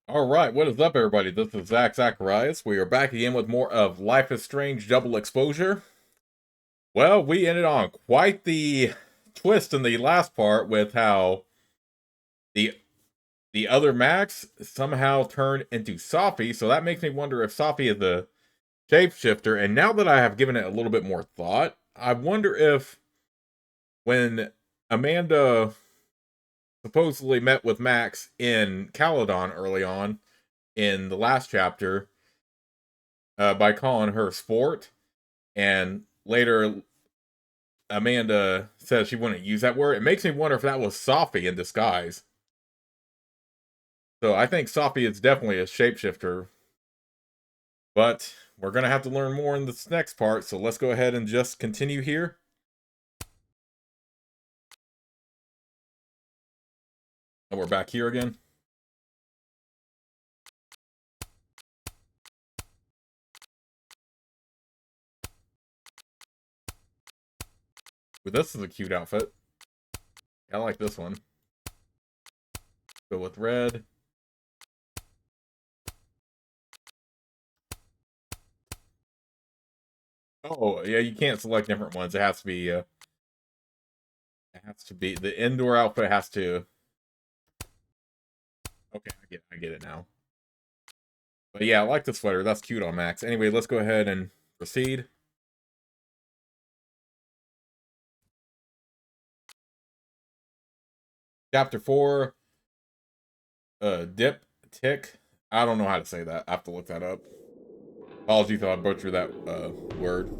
Alright, what is up everybody? This is Zacharias. We are back again with more of Life is Strange Double Exposure. Well, we ended on quite the twist in the last part with how the the other Max somehow turned into Safi, so that makes me wonder if Safi is the shapeshifter, and now that I have given it a little bit more thought, I wonder if when Amanda supposedly met with Max in Caledon early on in the last chapter, by calling her sport, and later Amanda says she wouldn't use that word. It makes me wonder if that was Safi in disguise. So I think Safi is definitely a shapeshifter, but we're gonna have to learn more in this next part. So let's go ahead and just continue here. And we're back here again. But this is a cute outfit. I like this one. Go with red. Oh, yeah, you can't select different ones. It has to be, the indoor outfit has to, okay, I get it now. But yeah, I like the sweater. That's cute on Max. Anyway, let's go ahead and proceed. Chapter 4, Diptych. I don't know how to say that. I have to look that up. Apologies if I butchered that word.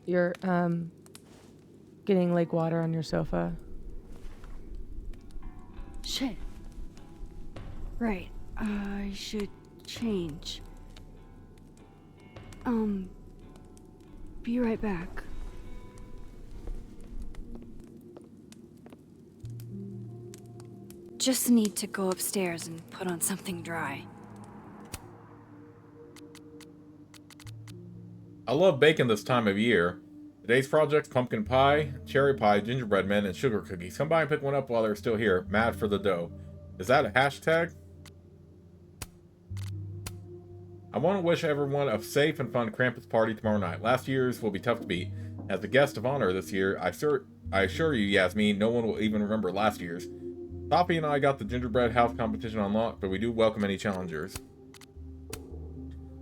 You're, getting lake water on your sofa. Shit. Right. I should change. Be right back. Just need to go upstairs and put on something dry. I love baking this time of year. Today's project's pumpkin pie, cherry pie, gingerbread men, and sugar cookies. Come by and pick one up while they're still here. Mad for the dough. Is that a hashtag? I want to wish everyone a safe and fun Krampus party tomorrow night. Last year's will be tough to beat. As the guest of honor this year, I assure you, Yasmin, no one will even remember last year's. Safi and I got the gingerbread house competition on lock, but we do welcome any challengers.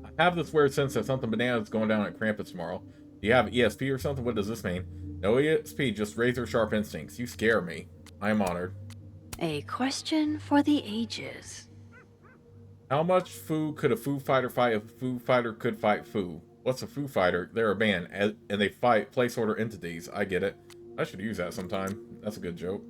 I have this weird sense that something bananas is going down at Krampus tomorrow. Do you have ESP or something? What does this mean? No ESP, just razor sharp instincts. You scare me. I am honored. A question for the ages. How much Foo could a Foo Fighter fight if a Foo Fighter could fight Foo? What's a Foo Fighter? They're a band, and they fight placeholder entities. I get it. I should use that sometime. That's a good joke.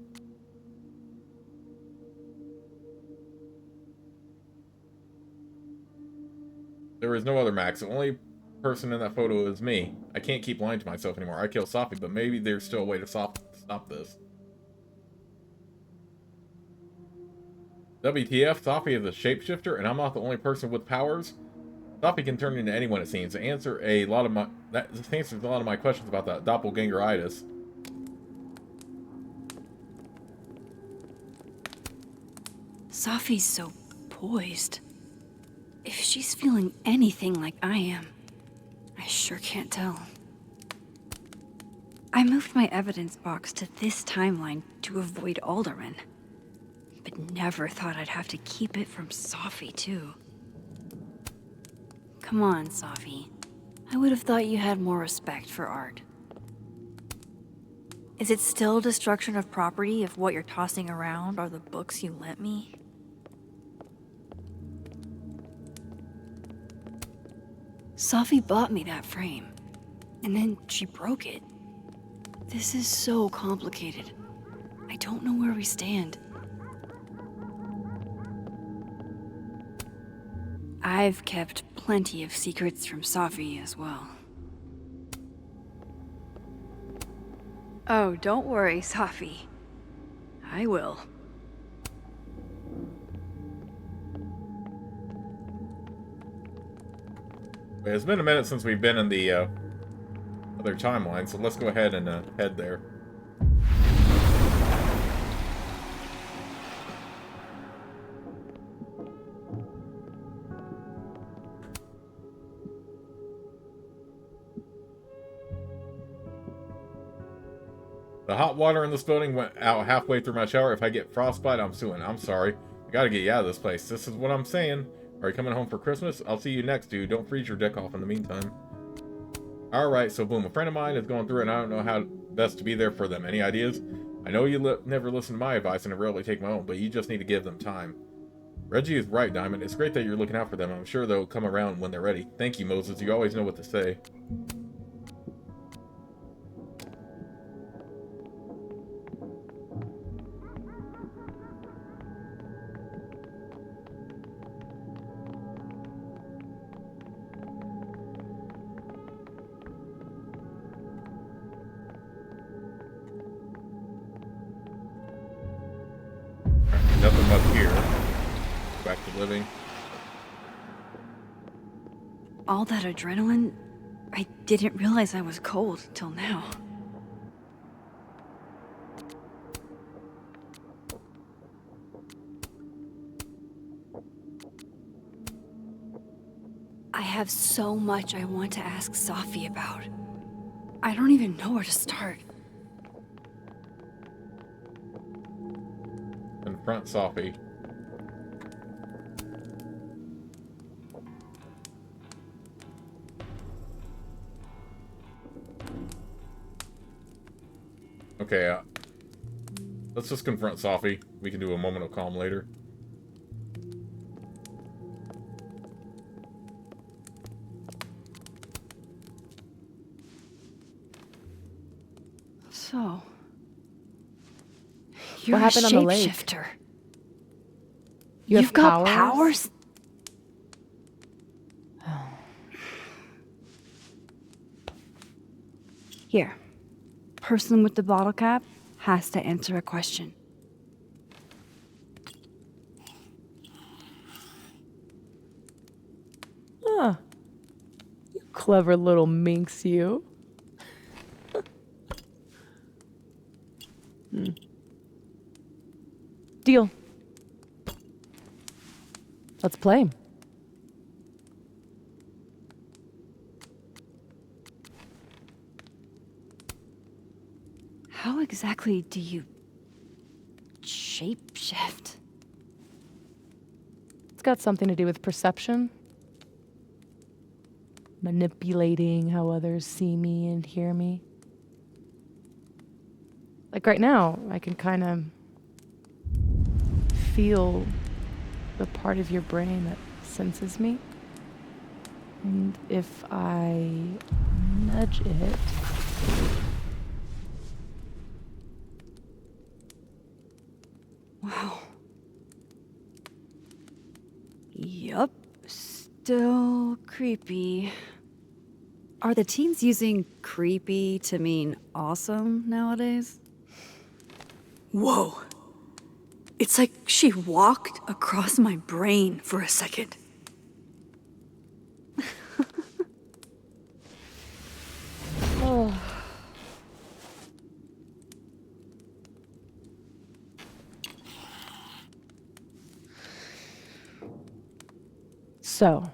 There is no other Max. The only person in that photo is me. I can't keep lying to myself anymore. I killed Safi, but maybe there's still a way to stop this. WTF, Safi is a shapeshifter, and I'm not the only person with powers? Safi can turn into anyone, it seems. This answers a lot of my questions about that doppelgangeritis. Safi's so poised. If she's feeling anything like I am, I sure can't tell. I moved my evidence box to this timeline to avoid Alderman, but never thought I'd have to keep it from Safi, too. Come on, Safi. I would have thought you had more respect for art. Is it still destruction of property if what you're tossing around are the books you lent me? Safi bought me that frame, and then she broke it. This is so complicated. I don't know where we stand. I've kept plenty of secrets from Safi as well. Oh, don't worry, Safi. I will. It's been a minute since we've been in the other timeline, so let's go ahead and head there. The hot water in this building went out halfway through my shower. If I get frostbite, I'm suing. I'm sorry. I gotta get you out of this place. This is what I'm saying. Are you coming home for Christmas? I'll see you next, dude. Don't freeze your dick off in the meantime. Alright, so boom. A friend of mine is going through it, and I don't know how best to be there for them. Any ideas? I know you never listen to my advice, and I rarely take my own, but you just need to give them time. Reggie is right, Diamond. It's great that you're looking out for them. I'm sure they'll come around when they're ready. Thank you, Moses. You always know what to say. Nothing up here. Back to living. All that adrenaline, I didn't realize I was cold till now. I have so much I want to ask Safi about. I don't even know where to start. Confront Safi. Okay, let's just confront Safi. We can do a moment of calm later. So, you're happened a on the lake? shapeshifter. You've You've got powers? Here. Person with the bottle cap has to answer a question. Huh. You clever little minx, you. Deal. Let's play. How exactly do you shapeshift? It's got something to do with perception. Manipulating how others see me and hear me. Like right now, I can kind of feel the part of your brain that senses me. And if I nudge it, Wow. Yup. Still creepy. Are the teens using creepy to mean awesome nowadays? Whoa. It's like she walked across my brain for a second. oh. So,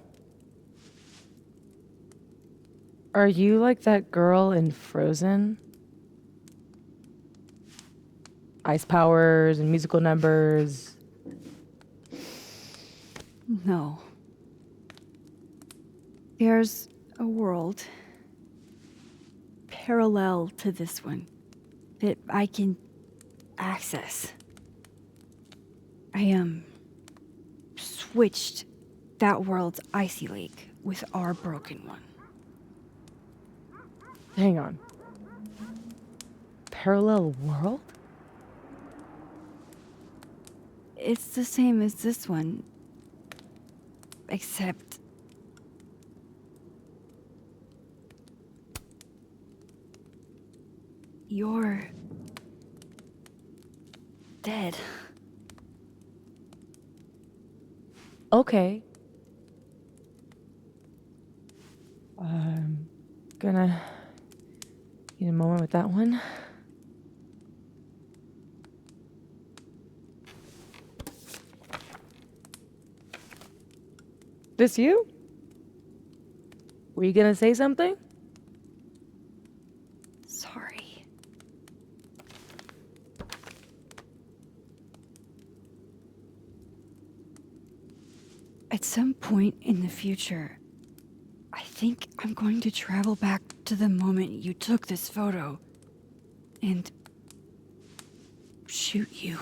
are you like that girl in Frozen? Ice powers and musical numbers. No. There's a world parallel to this one that I can access. I switched that world's icy lake with our broken one. Hang on. Parallel world? It's the same as this one, except you're dead. Okay. I'm gonna need a moment with that one. This you? Were you gonna say something? Sorry. At some point in the future, I think I'm going to travel back to the moment you took this photo and shoot you.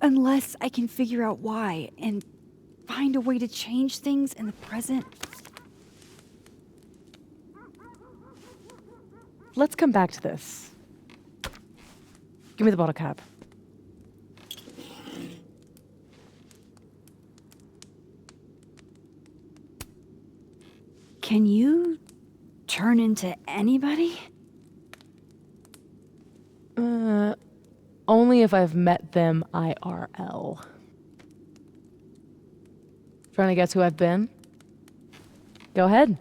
Unless I can figure out why and find a way to change things in the present. Let's come back to this. Give me the bottle cap. Can you turn into anybody? Only if I've met them IRL. Trying to guess who I've been? Go ahead.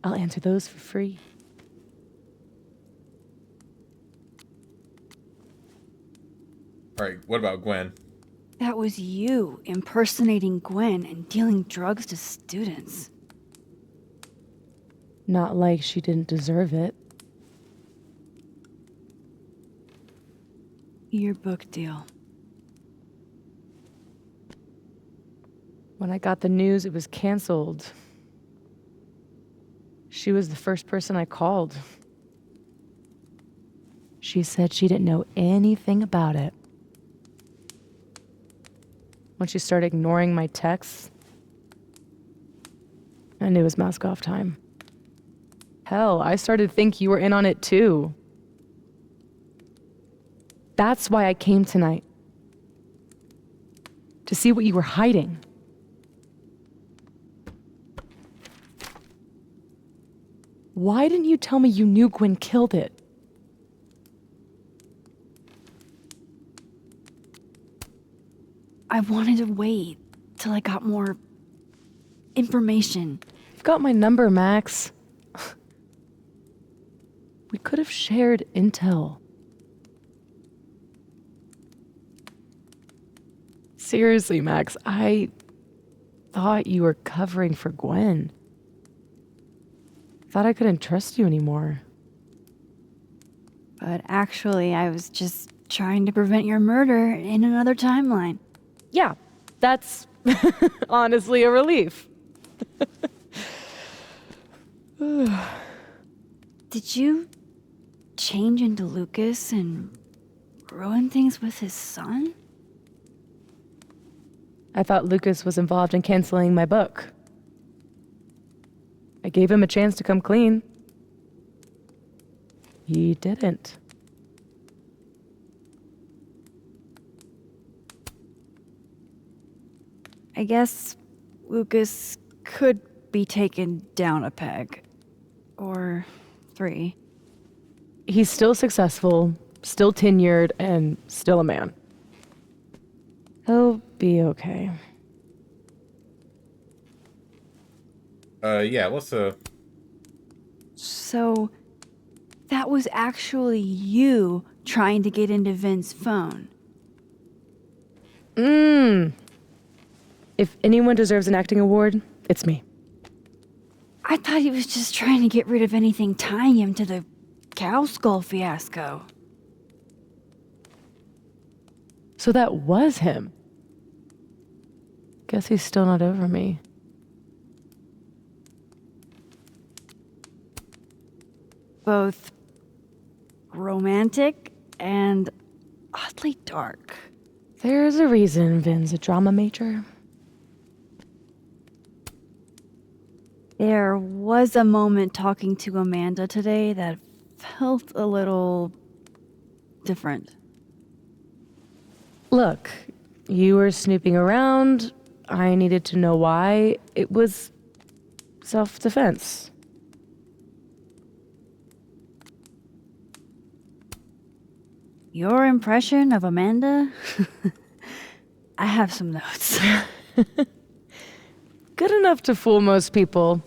I'll answer those for free. Alright, what about Gwen? That was you impersonating Gwen and dealing drugs to students. Not like she didn't deserve it. Your book deal. When I got the news it was canceled, she was the first person I called. She said she didn't know anything about it. When she started ignoring my texts, I knew it was mask off time. Hell, I started to think you were in on it too. That's why I came tonight. To see what you were hiding. Why didn't you tell me you knew Gwen killed it? I wanted to wait till I got more information. You've got my number, Max. We could have shared intel. Seriously, Max, I thought you were covering for Gwen. Thought I couldn't trust you anymore. But actually, I was just trying to prevent your murder in another timeline. Yeah, that's honestly a relief. Did you change into Lucas and ruin things with his son? I thought Lucas was involved in canceling my book. I gave him a chance to come clean. He didn't. I guess Lucas could be taken down a peg. Or 3. He's still successful, still tenured, and still a man. He'll be okay. Yeah, let's, So, that was actually you trying to get into Vin's phone. If anyone deserves an acting award, it's me. I thought he was just trying to get rid of anything tying him to the cow skull fiasco. So that was him. Guess he's still not over me. Both romantic and oddly dark. There's a reason Vin's a drama major. There was a moment talking to Amanda today that felt a little different. Look, you were snooping around. I needed to know why. It was self-defense. Your impression of Amanda? I have some notes. Good enough to fool most people.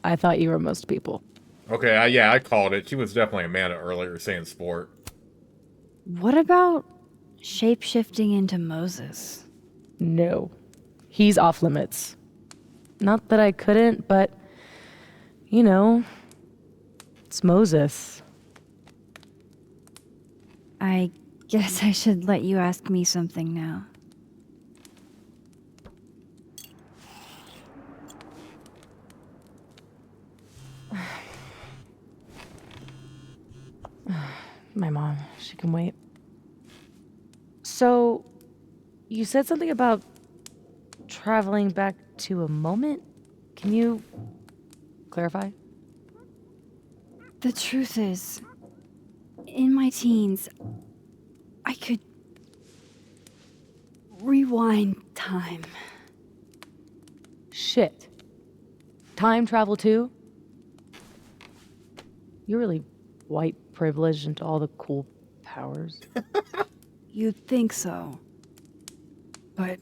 I thought you were most people. Okay, yeah, I called it. She was definitely Amanda earlier saying sport. What about shape-shifting into Moses? No. He's off limits. Not that I couldn't, but, you know, it's Moses. I guess I should let you ask me something now. My mom, she can wait. So, you said something about traveling back to a moment? Can you clarify? The truth is, in my teens, I could rewind time. Shit. Time travel too? You're really white privileged into all the cool powers. You'd think so. But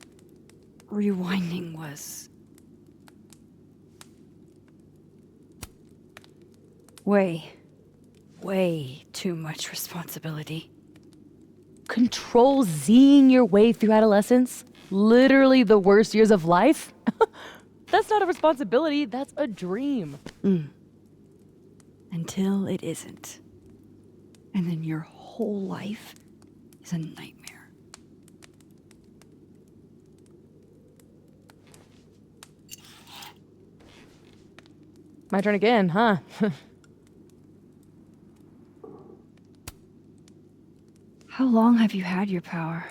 rewinding was way too much responsibility. Control Zing your way through adolescence? Literally the worst years of life? That's not a responsibility, that's a dream. Until it isn't. And then your whole life is a nightmare. My turn again, huh? How long have you had your power?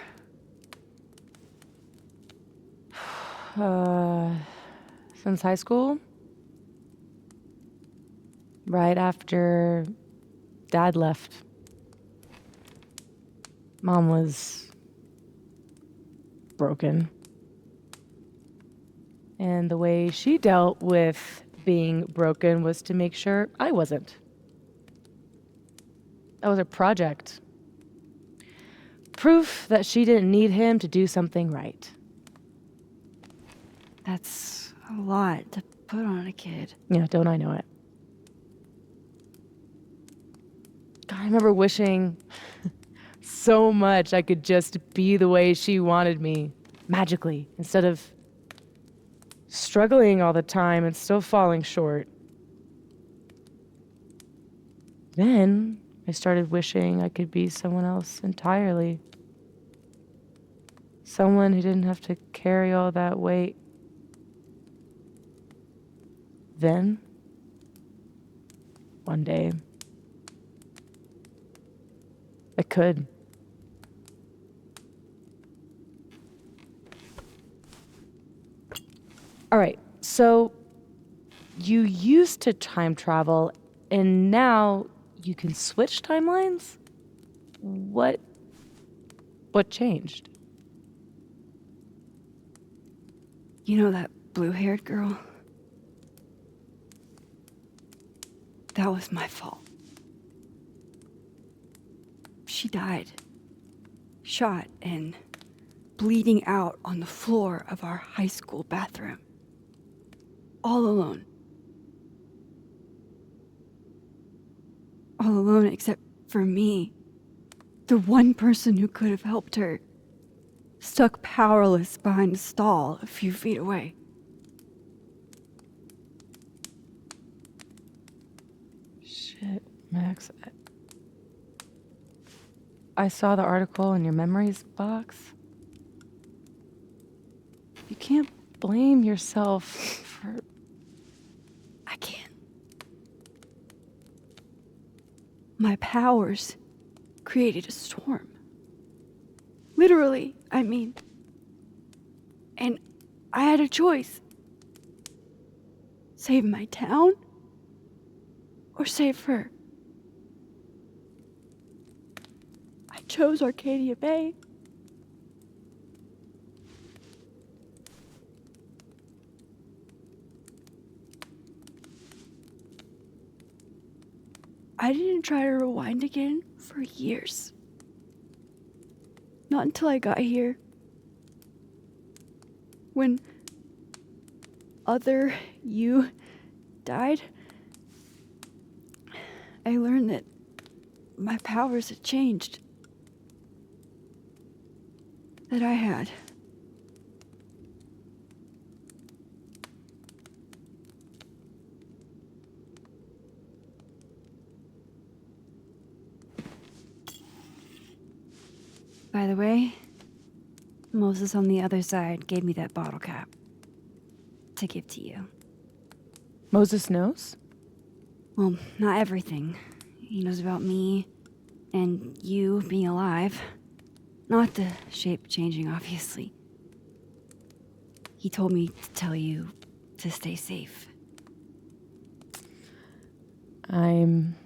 Since high school? Right after Dad left. Mom was broken. And the way she dealt with being broken was to make sure I wasn't. That was a project. Proof that she didn't need him to do something right. That's a lot to put on a kid. Yeah, don't I know it? God, I remember wishing so much I could just be the way she wanted me, magically, instead of struggling all the time and still falling short. Then I started wishing I could be someone else entirely. Someone who didn't have to carry all that weight. Then, one day, I could. All right, so you used to time travel, and now you can switch timelines? What changed? You know that blue-haired girl? That was my fault. She died. Shot and bleeding out on the floor of our high school bathroom. All alone. All alone except for me. The one person who could have helped her. Stuck powerless behind a stall a few feet away. Shit, Max. I saw the article in your memories box. You can't blame yourself for... I can't. My powers created a storm. Literally, I mean. And I had a choice. Save my town or save her. I chose Arcadia Bay. I didn't try to rewind again for years. Not until I got here. When other you died, I learned that my powers had changed. That I had. By the way, Moses on the other side gave me that bottle cap to give to you. Moses knows? Well, not everything. He knows about me and you being alive. Not the shape changing, obviously. He told me to tell you to stay safe. I'm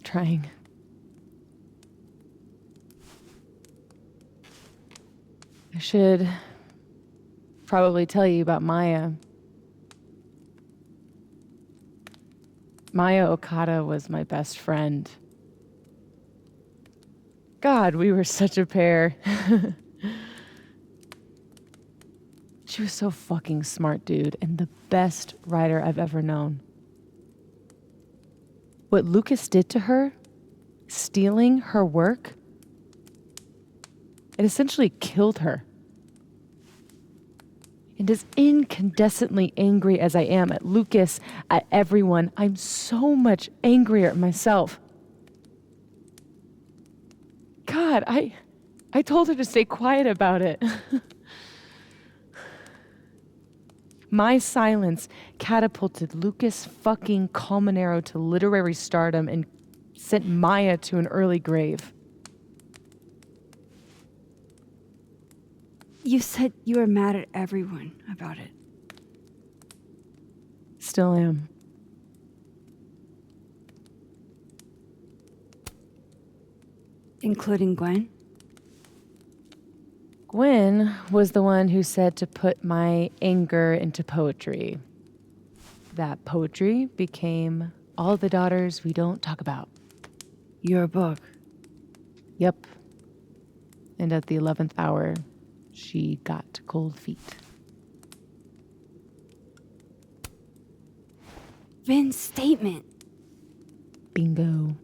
trying. I should probably tell you about Maya. Maya Okada was my best friend. God, we were such a pair. She was so fucking smart, dude, and the best writer I've ever known. What Lucas did to her, stealing her work, it essentially killed her. And as incandescently angry as I am at Lucas, at everyone, I'm so much angrier at myself. God, I told her to stay quiet about it. My silence catapulted Lucas fucking Colmenero to literary stardom and sent Maya to an early grave. You said you were mad at everyone about it. Still am. Including Gwen? Gwen was the one who said to put my anger into poetry. That poetry became All the Daughters We Don't Talk About. Your book. Yep. And at the 11th hour, she got cold feet. Vin's statement. Bingo.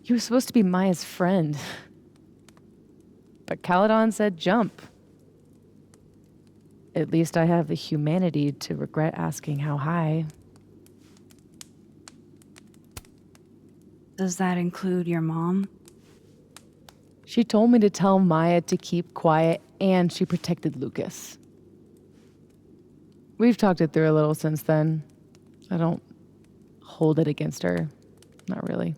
He was supposed to be Maya's friend. But Caledon said jump. At least I have the humanity to regret asking how high. Does that include your mom? She told me to tell Maya to keep quiet, and she protected Lucas. We've talked it through a little since then. I don't hold it against her. Not really.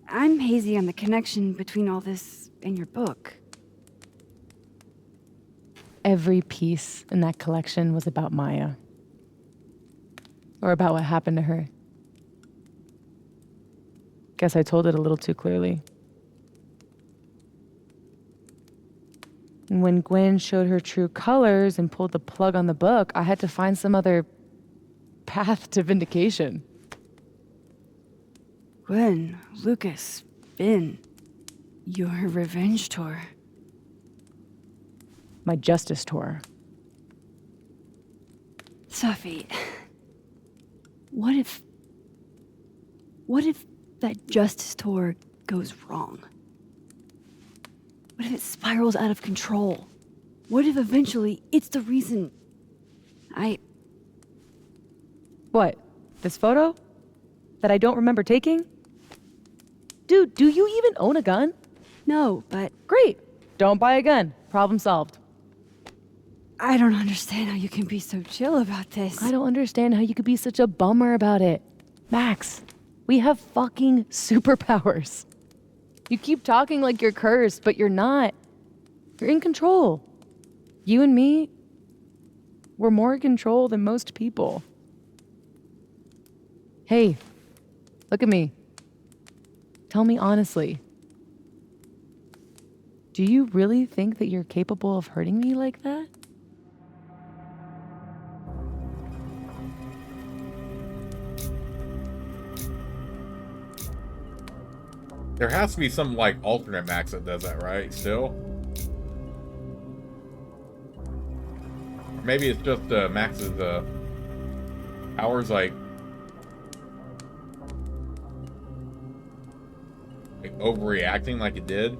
I'm hazy on the connection between all this and your book. Every piece in that collection was about Maya. Or about what happened to her. Guess I told it a little too clearly. And when Gwen showed her true colors and pulled the plug on the book, I had to find some other path to vindication. Gwen, Lucas, Ben, your revenge tour. My justice tour. Safi, what if that justice tour goes wrong? What if it spirals out of control? What if eventually it's the reason What? This photo? that I don't remember taking? Dude, do you even own a gun? No, but Great. Don't buy a gun. Problem solved. I don't understand how you can be so chill about this. I don't understand how you could be such a bummer about it. Max, we have fucking superpowers. You keep talking like you're cursed, but you're not. You're in control. You and me, we're more in control than most people. Hey, look at me. Tell me honestly. Do you really think that you're capable of hurting me like that? There has to be some, like, alternate Max that does that, right? Still? Or maybe it's just Max's powers, like overreacting like it did.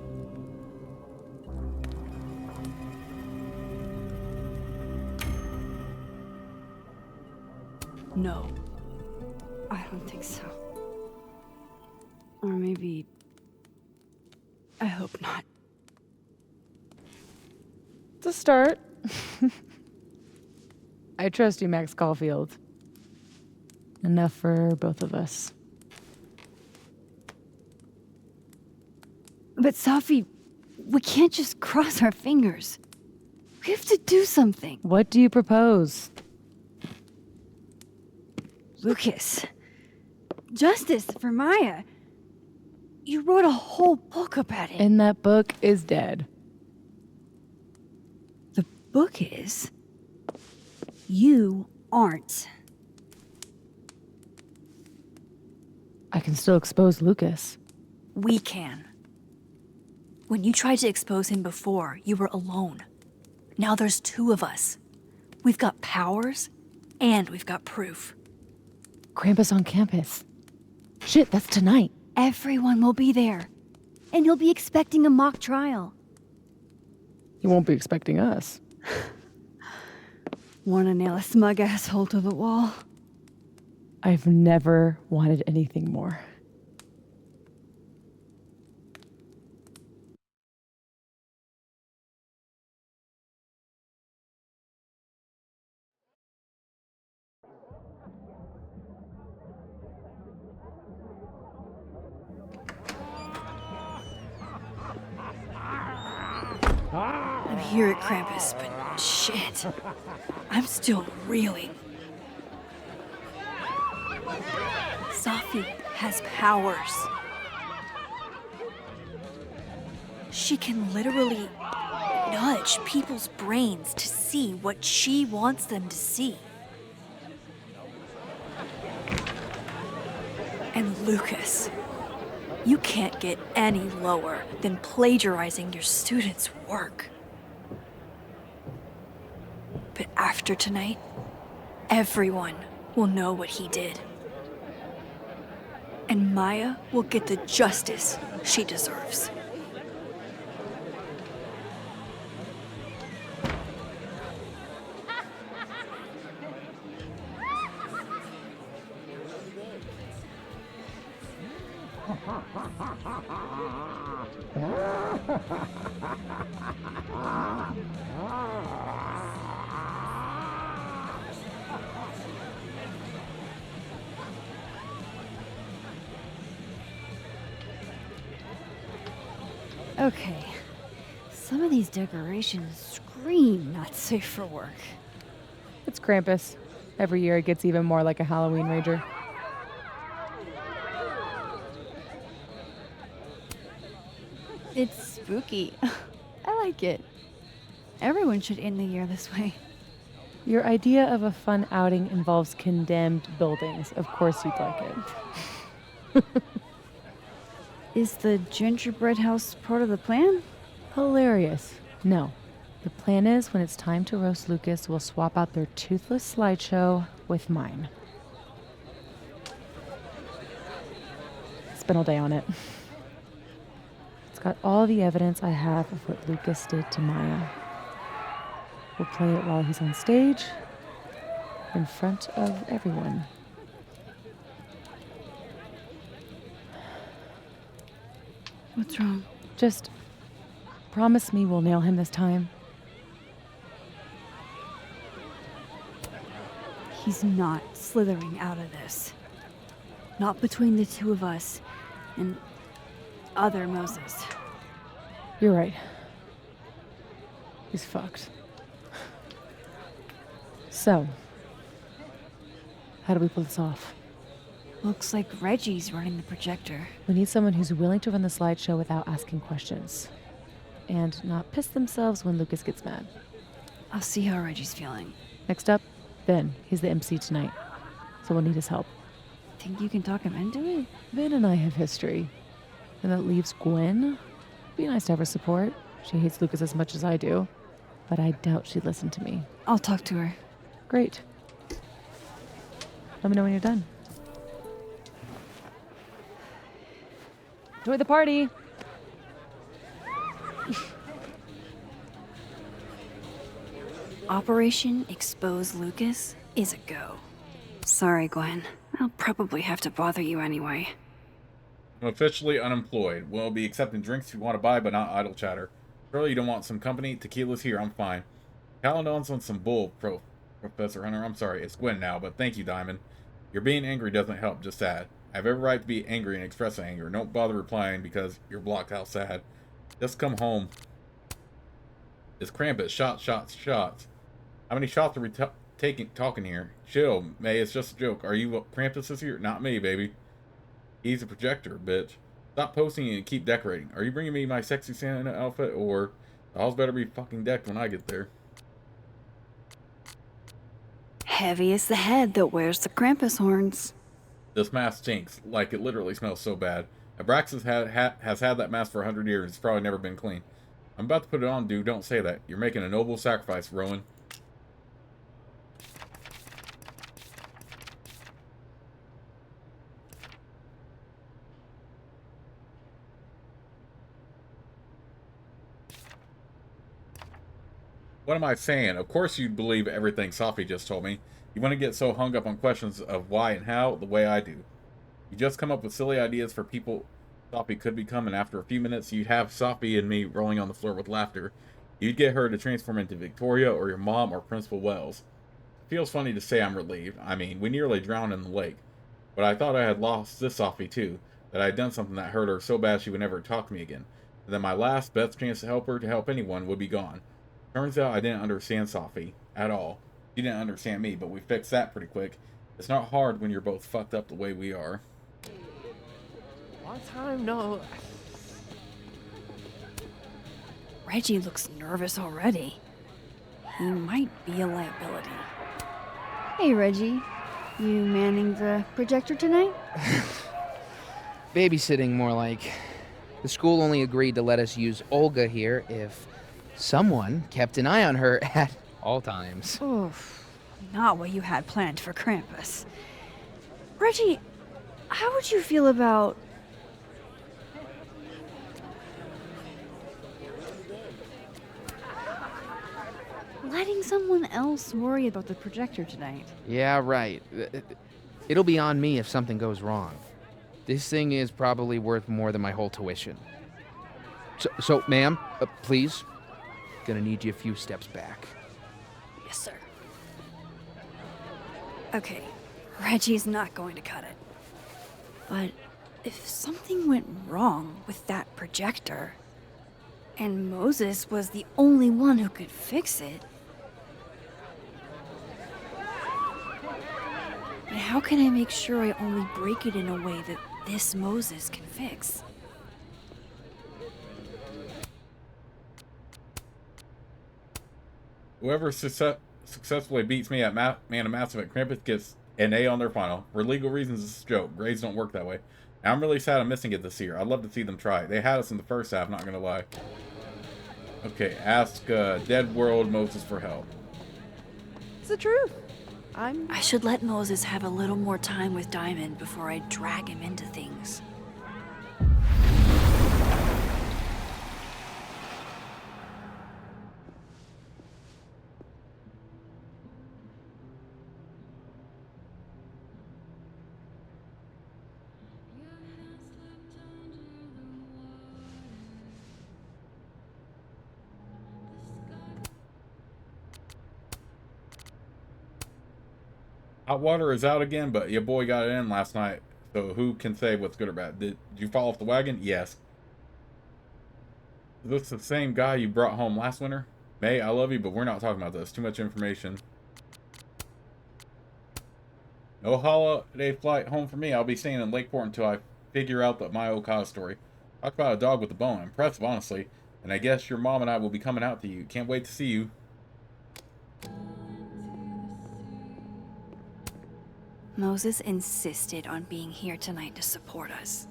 No. I don't think so. Or maybe... I hope not. To start. I trust you, Max Caulfield. Enough for both of us. But Safi, we can't just cross our fingers. We have to do something. What do you propose? Lucas. Justice for Maya. You wrote a whole book about it. And that book is dead. The book is... You aren't. I can still expose Lucas. We can. When you tried to expose him before, you were alone. Now there's two of us. We've got powers, and we've got proof. Krampus on campus. Shit, that's tonight. Everyone will be there. And you'll be expecting a mock trial. He won't be expecting us. Wanna nail a smug asshole to the wall? I've never wanted anything more. I'm here at Krampus, but shit. I'm still reeling. Safi has powers. She can literally nudge people's brains to see what she wants them to see. And Lucas, you can't get any lower than plagiarizing your students' work. But after tonight, everyone will know what he did. And Maya will get the justice she deserves. Okay. Some of these decorations scream not safe for work. It's Krampus. Every year it gets even more like a Halloween rager. It's spooky. I like it. Everyone should end the year this way. Your idea of a fun outing involves condemned buildings. Of course you'd like it. Is the gingerbread house part of the plan? Hilarious. No. The plan is when it's time to roast Lucas, we'll swap out their toothless slideshow with mine. Spent all day on it. It's got all the evidence I have of what Lucas did to Maya. We'll play it while he's on stage, in front of everyone. What's wrong? Just promise me we'll nail him this time. He's not slithering out of this. Not between the two of us and other Moses. You're right. He's fucked. So, how do we pull this off? Looks like Reggie's running the projector. We need someone who's willing to run the slideshow without asking questions. And not piss themselves when Lucas gets mad. I'll see how Reggie's feeling. Next up, Ben. He's the MC tonight. So we'll need his help. Think you can talk him into it? Ben and I have history. And that leaves Gwen. Be nice to have her support. She hates Lucas as much as I do. But I doubt she'd listen to me. I'll talk to her. Great. Let me know when you're done. Enjoy the party! Operation Expose Lucas is a go. Sorry, Gwen. I'll probably have to bother you anyway. I'm officially unemployed. We'll be accepting drinks you want to buy, but not idle chatter. Surely you don't want some company? Tequila's here, I'm fine. Calendon's on some bull, Professor Hunter. I'm sorry, it's Gwen now, but thank you, Diamond. Your being angry doesn't help, just sad. I have every right to be angry and express anger. Don't bother replying because you're blocked out sad. Just come home. It's Krampus. Shots, shots, shots. How many shots are we talking here? Chill, May, it's just a joke. Are you Krampus this year? Not me, baby. He's a projector, bitch. Stop posting and keep decorating. Are you bringing me my sexy Santa outfit, or the halls better be fucking decked when I get there? Heavy is the head that wears the Krampus horns. This mask stinks. Like, it literally smells so bad. Abraxas has had that mask for 100 years. It's probably never been clean. I'm about to put it on, dude. Don't say that. You're making a noble sacrifice, Rowan. What am I saying? Of course you'd believe everything Safi just told me. You want to get so hung up on questions of why and how the way I do. You just come up with silly ideas for people Safi could become, and after a few minutes you'd have Safi and me rolling on the floor with laughter. You'd get her to transform into Victoria or your mom or Principal Wells. It feels funny to say I'm relieved. I mean, we nearly drowned in the lake. But I thought I had lost this Safi too, that I had done something that hurt her so bad she would never talk to me again. And that my last best chance to help her, to help anyone, would be gone. Turns out I didn't understand Safi at all. She didn't understand me, but we fixed that pretty quick. It's not hard when you're both fucked up the way we are. Long time, no. Reggie looks nervous already. He might be a liability. Hey, Reggie. You manning the projector tonight? Babysitting, more like. The school only agreed to let us use Olga here if someone kept an eye on her at all times. Oof. Not what you had planned for Krampus. Reggie, how would you feel about... letting someone else worry about the projector tonight? Yeah, right. It'll be on me if something goes wrong. This thing is probably worth more than my whole tuition. So ma'am, please. Gonna need you a few steps back. Yes, sir. Okay, Reggie's not going to cut it. But if something went wrong with that projector, and Moses was the only one who could fix it, and how can I make sure I only break it in a way that this Moses can fix? Whoever successfully beats me at Man of Massive at Krampus gets an A on their final. For legal reasons, it's a joke. Grades don't work that way. And I'm really sad I'm missing it this year. I'd love to see them try. They had us in the first half, not gonna lie. Okay, ask Dead World Moses for help. It's the truth. I should let Moses have a little more time with Diamond before I drag him into things. Hot water is out again, but your boy got it in last night. So who can say what's good or bad? Did you fall off the wagon? Yes. Is this the same guy you brought home last winter? May, I love you, but we're not talking about this. Too much information. No holiday flight home for me. I'll be staying in Lakeport until I figure out my old cause story. Talk about a dog with a bone. Impressive, honestly. And I guess your mom and I will be coming out to you. Can't wait to see you. Moses insisted on being here tonight to support us,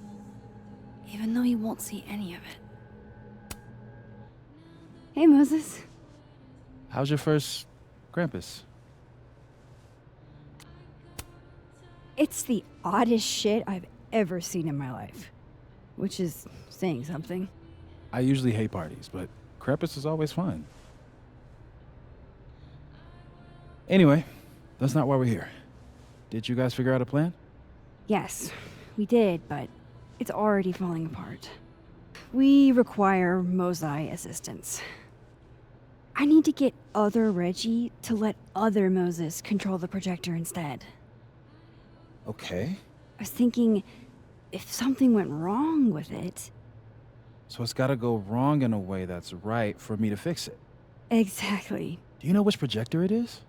even though he won't see any of it. Hey, Moses. How's your first Krampus? It's the oddest shit I've ever seen in my life. Which is saying something. I usually hate parties, but Krampus is always fun. Anyway, that's not why we're here. Did you guys figure out a plan? Yes, we did, but it's already falling apart. We require Mosai assistance. I need to get other Reggie to let other Moses control the projector instead. Okay. I was thinking, if something went wrong with it... So it's gotta go wrong in a way that's right for me to fix it. Exactly. Do you know which projector it is?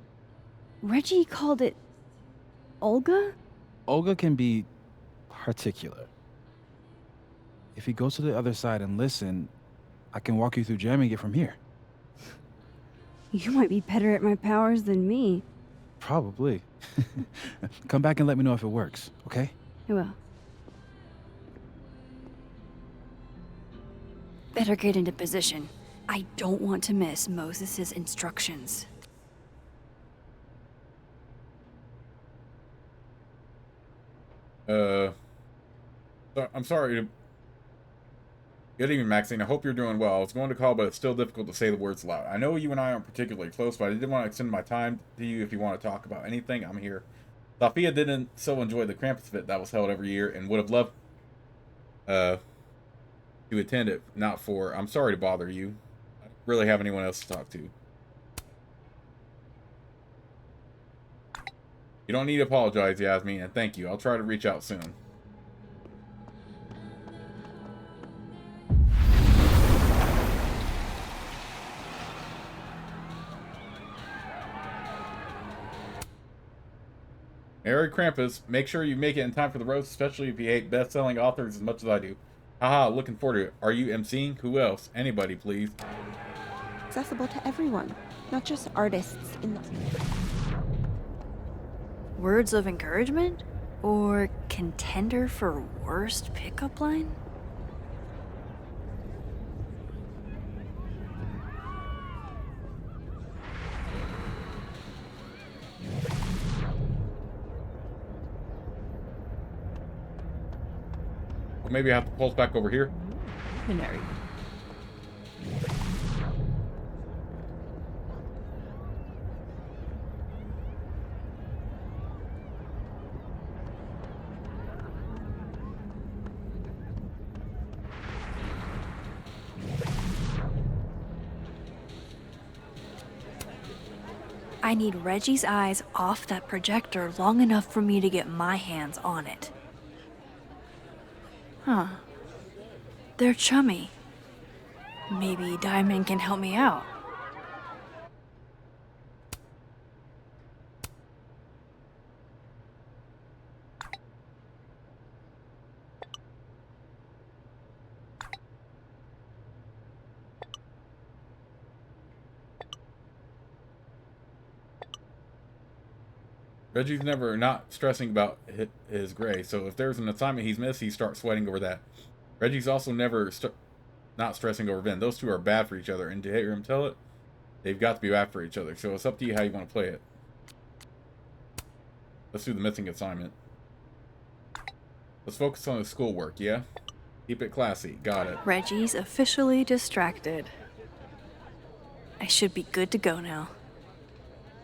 Reggie called it... Olga? Olga can be particular. If you go to the other side and listen, I can walk you through jamming it from here. You might be better at my powers than me. Probably. Come back and let me know if it works, okay? I will. Better get into position. I don't want to miss Moses' instructions. I'm sorry. Good evening, Maxine. I hope you're doing well. I was going to call, but it's still difficult to say the words aloud. I know you and I aren't particularly close, but I did want to extend my time to you if you want to talk about anything. I'm here. Sophia didn't so enjoy the Krampus fit that was held every year and would have loved to attend it. Not for... I'm sorry to bother you. I don't really have anyone else to talk to. You don't need to apologize, Yasmin, and thank you. I'll try to reach out soon. Merry Krampus. Make sure you make it in time for the roast, especially if you hate best-selling authors as much as I do. Haha, looking forward to it. Are you emceeing? Who else? Anybody, please. Accessible to everyone, not just artists in the... Words of encouragement? Or contender for worst pickup line? Well, maybe I have to pulse back over here. Minari. I need Reggie's eyes off that projector long enough for me to get my hands on it. Huh. They're chummy. Maybe Diamond can help me out. Reggie's never not stressing about his gray, so if there's an assignment he's missed, he starts sweating over that. Reggie's also never not stressing over Vin. Those two are bad for each other, and to hear him tell it, they've got to be bad for each other, so it's up to you how you want to play it. Let's do the missing assignment. Let's focus on the schoolwork, yeah? Keep it classy. Got it. Reggie's officially distracted. I should be good to go now.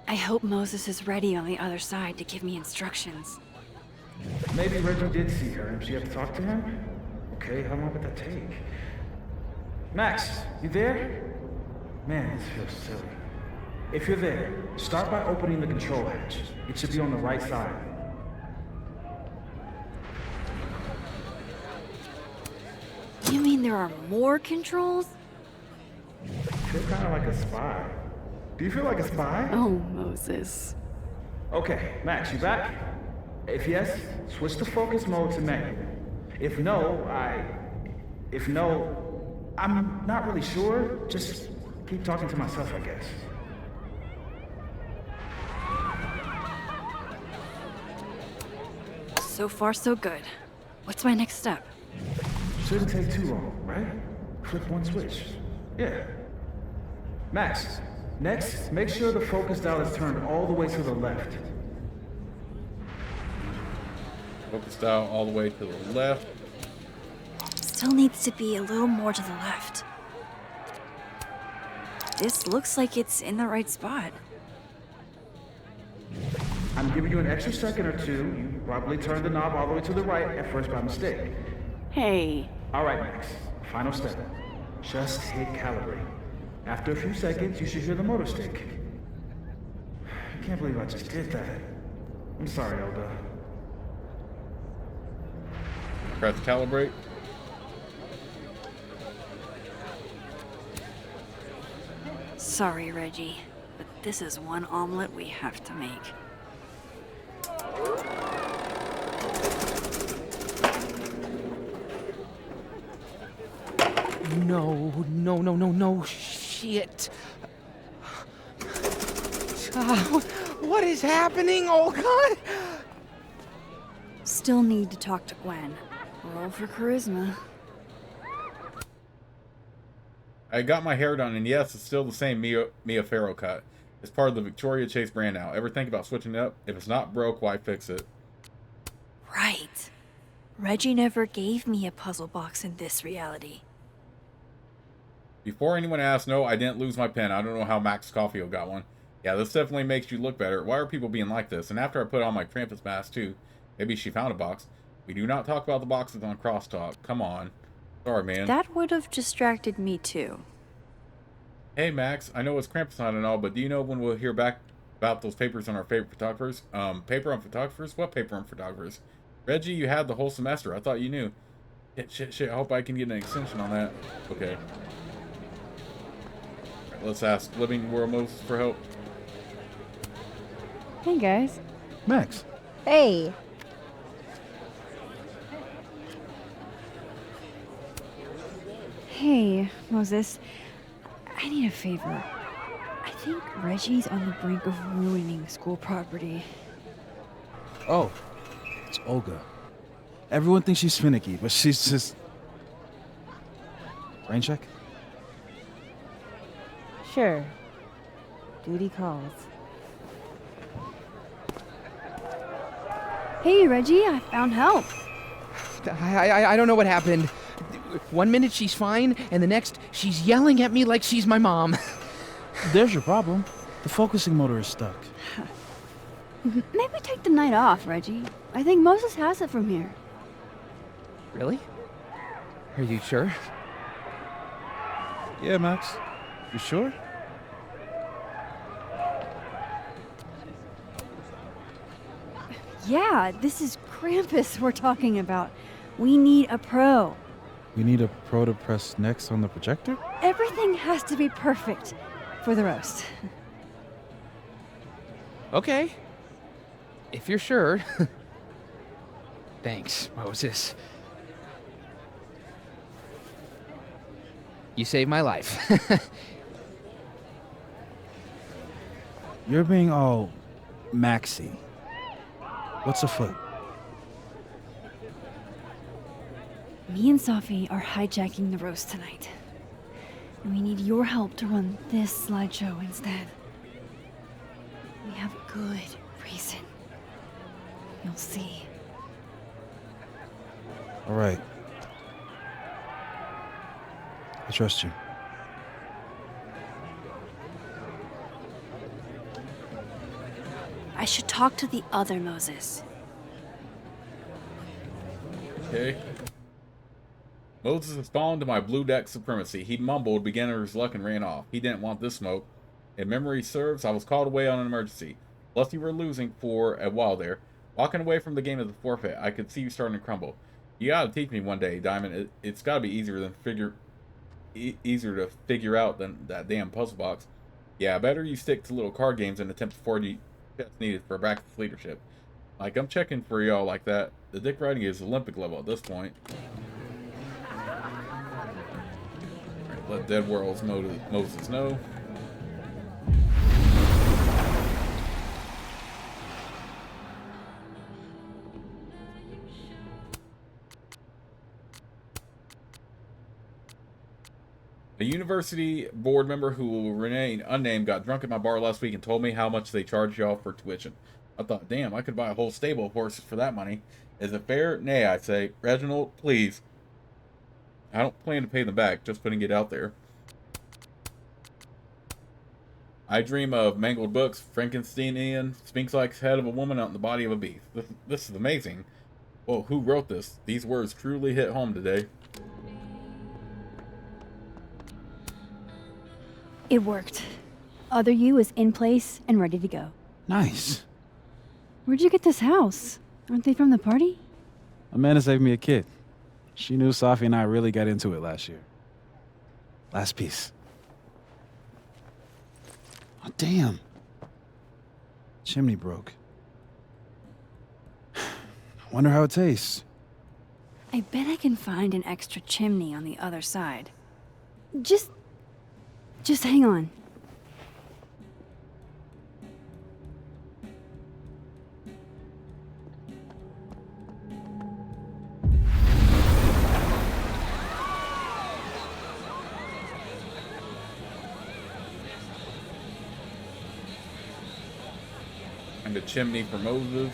I hope Moses is ready on the other side to give me instructions. Maybe Reggie did see her and she had to talk to him? Okay, how long would that take? Max, you there? Man, this feels silly. If you're there, start by opening the control hatch. It should be on the right side. You mean there are more controls? I feel kind of like a spy. Do you feel like a spy? Oh, Moses. Okay, Max, you back? If yes, switch to focus mode to manual. If no, I'm not really sure. Just keep talking to myself, I guess. So far, so good. What's my next step? Shouldn't take too long, right? Flip one switch. Yeah. Max, next, make sure the focus dial is turned all the way to the left. Focus dial all the way to the left. Still needs to be a little more to the left. This looks like it's in the right spot. I'm giving you an extra second or two. You probably turned the knob all the way to the right at first by mistake. Hey. All right, Max. Final step. Just hit calibrate. After a few seconds, you should hear the motor stick. I can't believe I just did that. I'm sorry, Elda. Press calibrate. Sorry, Reggie, but this is one omelet we have to make. No, shit. What is happening? Oh, God. Still need to talk to Gwen. Roll for charisma. I got my hair done, and yes, it's still the same Mia Farrow cut. It's part of the Victoria Chase brand now. Ever think about switching it up? If it's not broke, why fix it? Right. Reggie never gave me a puzzle box in this reality. Before anyone asks, no, I didn't lose my pen. I don't know how Max Caulfield got one. Yeah, this definitely makes you look better. Why are people being like this? And after I put on my Krampus mask, too. Maybe she found a box. We do not talk about the boxes on Crosstalk. Come on. Sorry, man. That would have distracted me too. Hey, Max. I know it's Krampus night and all, but do you know when we'll hear back about those papers on our favorite photographers? Paper on photographers? What paper on photographers? Reggie, you had the whole semester. I thought you knew. Shit. I hope I can get an extension on that. Okay. Right, let's ask Living World Moses for help. Hey, guys. Max, Hey. Hey, Moses. I need a favor. I think Reggie's on the brink of ruining school property. oh, it's Olga. Everyone thinks she's finicky, but she's just... Rain check? Sure. Duty calls. Hey, Reggie, I found help. I don't know what happened. One minute she's fine, and the next she's yelling at me like she's my mom. There's your problem. The focusing motor is stuck. Maybe take the night off, Reggie. I think Moses has it from here. Really? Are you sure? Yeah, Max. You sure? Yeah, this is Krampus we're talking about. We need a pro. We need a pro to press next on the projector? Everything has to be perfect for the roast. Okay. If you're sure. Thanks, Moses. You saved my life. You're being all Maxy. What's afoot? Me and Safi are hijacking the roast tonight. And we need your help to run this slideshow instead. We have good reason. You'll see. All right. I trust you. I should talk to the other Moses. Okay. Moses has fallen to my blue deck supremacy. He mumbled beginner's luck and ran off. He didn't want this smoke. If memory serves, I was called away on an emergency. Plus, you were losing for a while there. Walking away from the game as a forfeit, I could see you starting to crumble. You gotta teach me one day, Diamond. It's gotta be easier to figure out than that damn puzzle box. Yeah, better you stick to little card games and attempt to forge the steps needed for Braxton's leadership. Like, I'm checking for y'all like that. The dick riding is Olympic level at this point. Alright, let Dead World's Moses know. A university board member who will remain unnamed got drunk at my bar last week and told me how much they charge y'all for tuition. I thought, damn, I could buy a whole stable of horses for that money. Is it fair? Nay, I say. Reginald, please. I don't plan to pay them back, just putting it out there. I dream of mangled books, Frankensteinian, Sphinx-like head of a woman out in the body of a beast. This is amazing. Whoa, who wrote this? These words truly hit home today. It worked. Other you is in place and ready to go. Nice. Where'd you get this house? Aren't they from the party? Amanda saved me a kid. She knew Safi and I really got into it last year. Last piece. Oh, damn. Chimney broke. Wonder how it tastes. I bet I can find an extra chimney on the other side. Just hang on. And a chimney for Moses.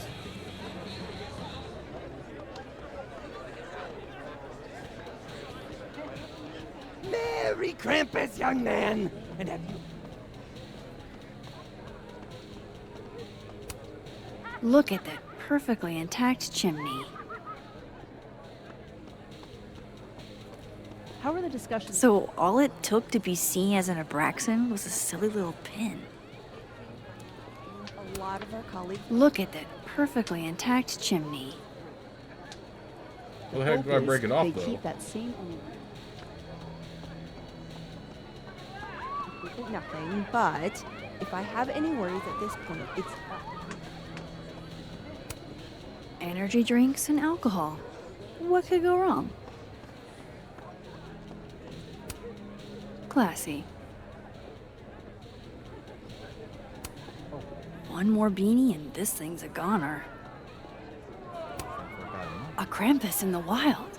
Merry Krampus, young man! And have you... Look at that perfectly intact chimney. How were the discussions? So all it took to be seen as an Abraxan was a silly little pin. A lot of our colleagues. Look at that perfectly intact chimney. How the heck do I break it off, They though? keep that same. Nothing, but if I have any worries at this point, it's. Energy drinks and alcohol. What could go wrong? Classy. One more beanie and this thing's a goner. A Krampus in the wild.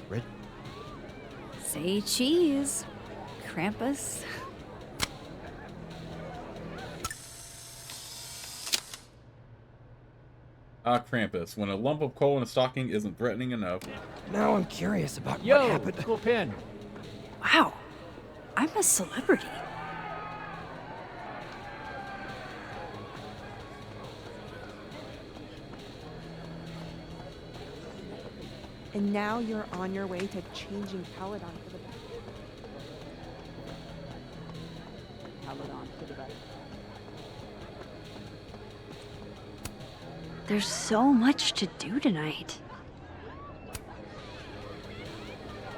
Red? Say cheese. Krampus. Ah, Krampus. When a lump of coal in a stocking isn't threatening enough. Now I'm curious about what Yo, happened. cool pin. Wow. I'm a celebrity. And now you're on your way to changing Paladon for the Paladon for the better. There's so much to do tonight.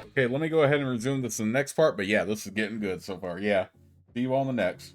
Okay, let me go ahead and resume this in the next part. But yeah, this is getting good so far. Yeah. See you all in the next.